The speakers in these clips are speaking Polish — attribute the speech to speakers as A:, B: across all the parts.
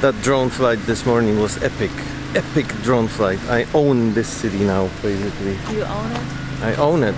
A: That drone flight this morning was epic. Epic drone flight. I own this city now, basically.
B: You own it?
A: I own it.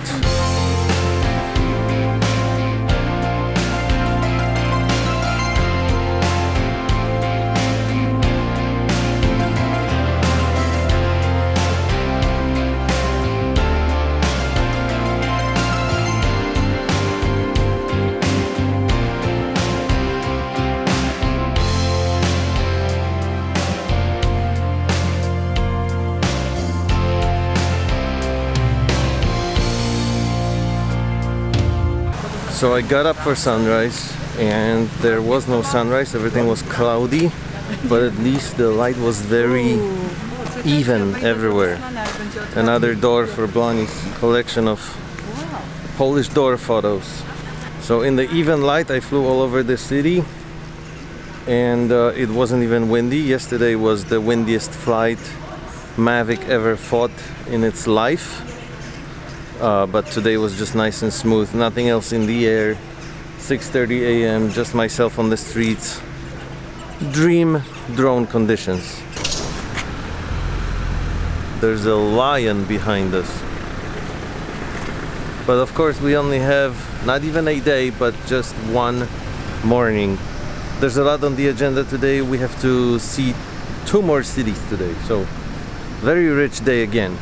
A: So I got up for sunrise and there was no sunrise, everything was cloudy, but at least the light was very even everywhere. Another door for Blani's collection of Polish door photos. So in the even light I flew all over the city and it wasn't even windy. Yesterday was the windiest flight Mavic ever fought in its life. But today was just nice and smooth, nothing else in the air. 6:30 a.m., just myself on the streets. Dream drone conditions. There's a lion behind us. But of course we only have not even a day, but just one morning. There's a lot on the agenda today. We have to see 2 more cities today, so very rich day again.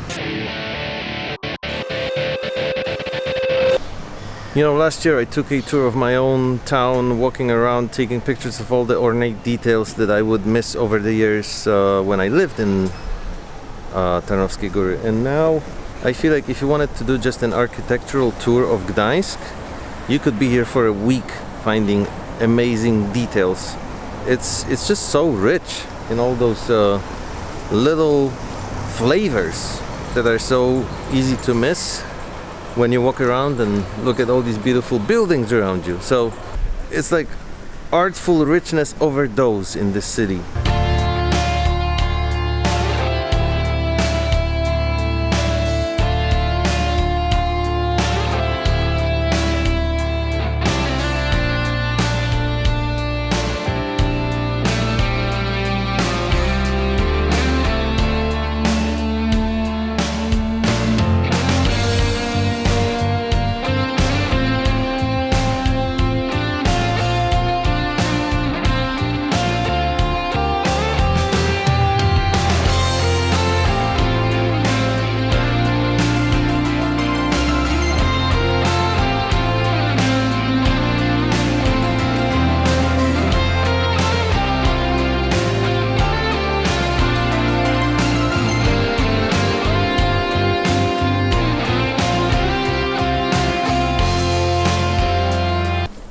A: You know, last year I took a tour of my own town, walking around, taking pictures of all the ornate details that I would miss over the years when I lived in Tarnowskie Góry. And now I feel like if you wanted to do just an architectural tour of Gdańsk, you could be here for a week finding amazing details. It's just so rich in all those little flavors that are so easy to miss when you walk around and look at all these beautiful buildings around you. So it's like artful richness overdose in this city.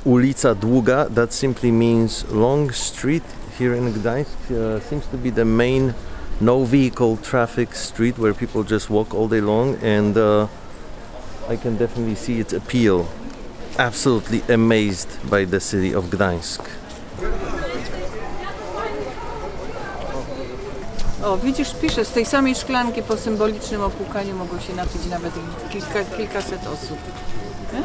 A: Ulica Długa, that simply means long street here in Gdańsk. Seems to be the main no vehicle traffic street where people just walk all day long, and I can definitely see its appeal. Absolutely amazed by the city of Gdańsk.
B: O, widzisz, pisze, z tej samej szklanki po symbolicznym opłukaniu mogło się napić nawet kilkaset osób. No.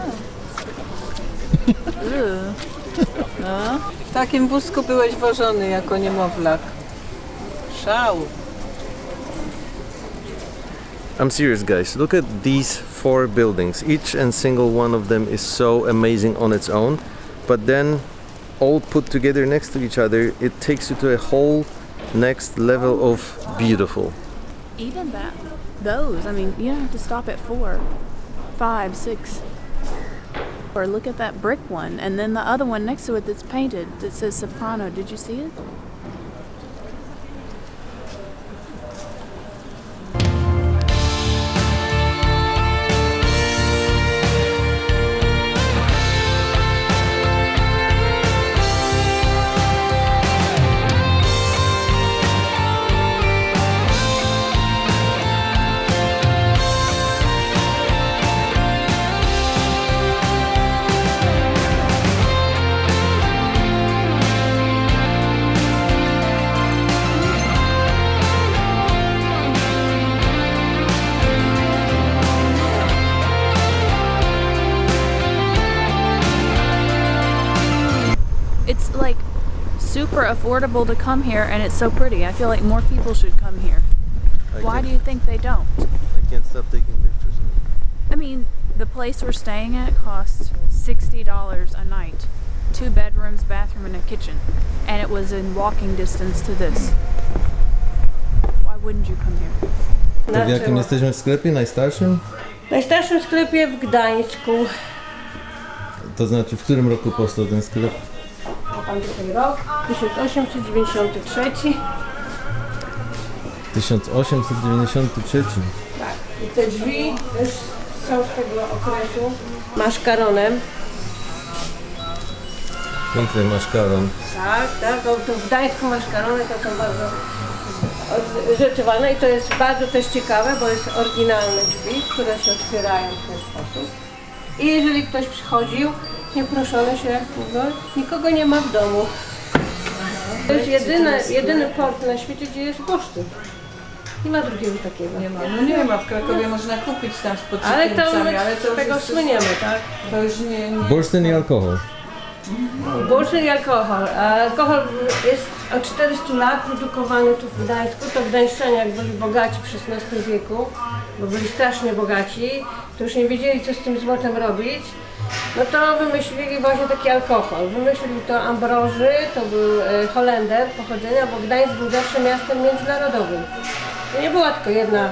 B: W takim wózku byłeś wożony jako niemowlak. Szał.
A: I'm serious, guys. Look at these 4 buildings. Each and single one of them is so amazing on its own, but then all put together next to each other, it takes you to a whole next level of beautiful.
C: Even that, those, I mean, you don't have to stop at 4, 5, 6. Or look at that brick one, and then the other one next to it that's painted that says Soprano. Did you see it? super affordable to come here, and it's so pretty. I feel like more people should come here. Why do you think they don't?
A: I can't stop taking pictures of it.
C: I mean, the place we're staying at costs $60 a night. 2 bedrooms, bathroom, and a kitchen. And it was in walking distance to this. Why wouldn't you come here?
A: To w jakim jesteśmy sklepie? Najstarszym?
D: W najstarszym sklepie w Gdańsku.
A: To znaczy, w którym roku powstał ten sklep?
D: Ma pan tutaj rok, 1893.
A: 1893.
D: Tak. I te drzwi też są z tego okresu maszkaronem.
A: Piękny maszkaron.
D: Tak. To w Gdańsku maszkarony to są bardzo rzeczy ważne i to jest bardzo też ciekawe, bo jest oryginalne drzwi, które się otwierają w ten sposób. I jeżeli ktoś przychodził, nieproszony się, nikogo nie ma w domu. To jest jedyny port na świecie, gdzie jest bursztyn. Nie ma drugiego takiego.
B: Nie ma. No nie ma, w Krakowie można kupić tam z
D: Ale to
B: podsypięcami,
D: my
B: ale to
D: z tego
B: już jest,
D: słyniemy, tak?
B: to już nie
A: Bursztyn i alkohol.
D: Bursztyn i alkohol. A alkohol jest od 400 lat produkowany tu w Gdańsku. To gdańszczanie, jak byli bogaci w XVI wieku, bo byli strasznie bogaci, to już nie wiedzieli, co z tym złotem robić. No to wymyślili właśnie taki alkohol. Wymyślił to Ambroży, to był Holender pochodzenia, bo Gdańsk był zawsze miastem międzynarodowym. To nie była tylko jedna,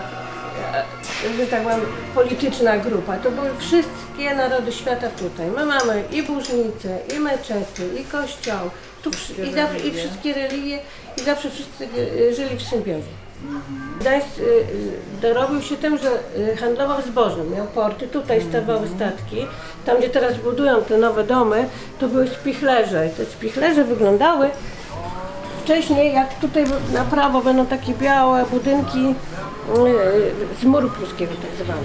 D: że tak powiem, polityczna grupa. To były wszystkie narody świata tutaj. My mamy i Burznice, i meczety, i kościoły, i wszystkie religie, i zawsze wszyscy żyli w symbiozie. Gdańsk dorobił się tym, że handlował zbożem, miał porty, tutaj stawały statki. Tam, gdzie teraz budują te nowe domy, to były spichlerze. Te spichlerze wyglądały wcześniej, jak tutaj na prawo będą takie białe budynki z muru pruskiego tak zwane.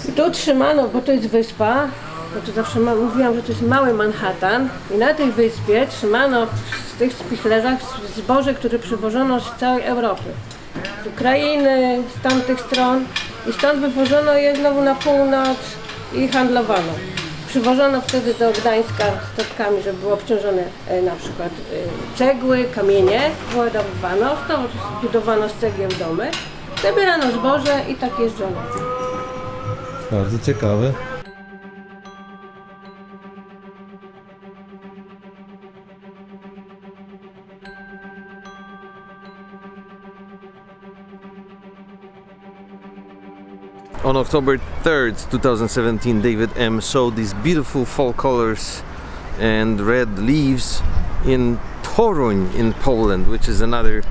D: I tu trzymano, bo to jest wyspa, bo to zawsze mówiłam, że to jest mały Manhattan i na tej wyspie trzymano w tych spichlerzach zboże, które przywożono z całej Europy. Z Ukrainy, z tamtych stron i stąd wywożono je znowu na północ i handlowano. Przywożono wtedy do Gdańska statkami, żeby były obciążone na przykład cegły, kamienie, wyładowywano, znowu budowano z cegieł domy, zabierano zboże i tak jeżdżono.
A: Bardzo ciekawe. On October 3rd, 2017, David M. showed these beautiful fall colors and red leaves in Toruń in Poland, which is another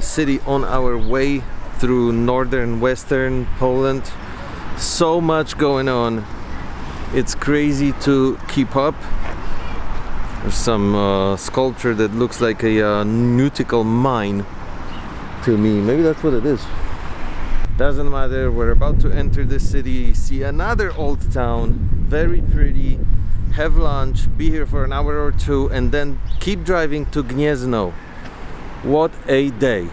A: city on our way through northern western Poland. So much going on. It's crazy to keep up. There's some sculpture that looks like a nautical mine to me. Maybe that's what it is. Doesn't matter, we're about to enter the city, see another old town, very pretty, have lunch, be here for an hour or two, and then keep driving to Gniezno. What a day!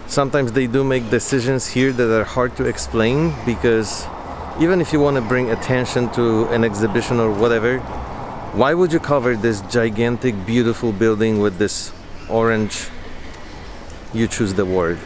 A: Sometimes they do make decisions here that are hard to explain, because even if you want to bring attention to an exhibition or whatever, why would you cover this gigantic, beautiful building with this orange? You choose the word.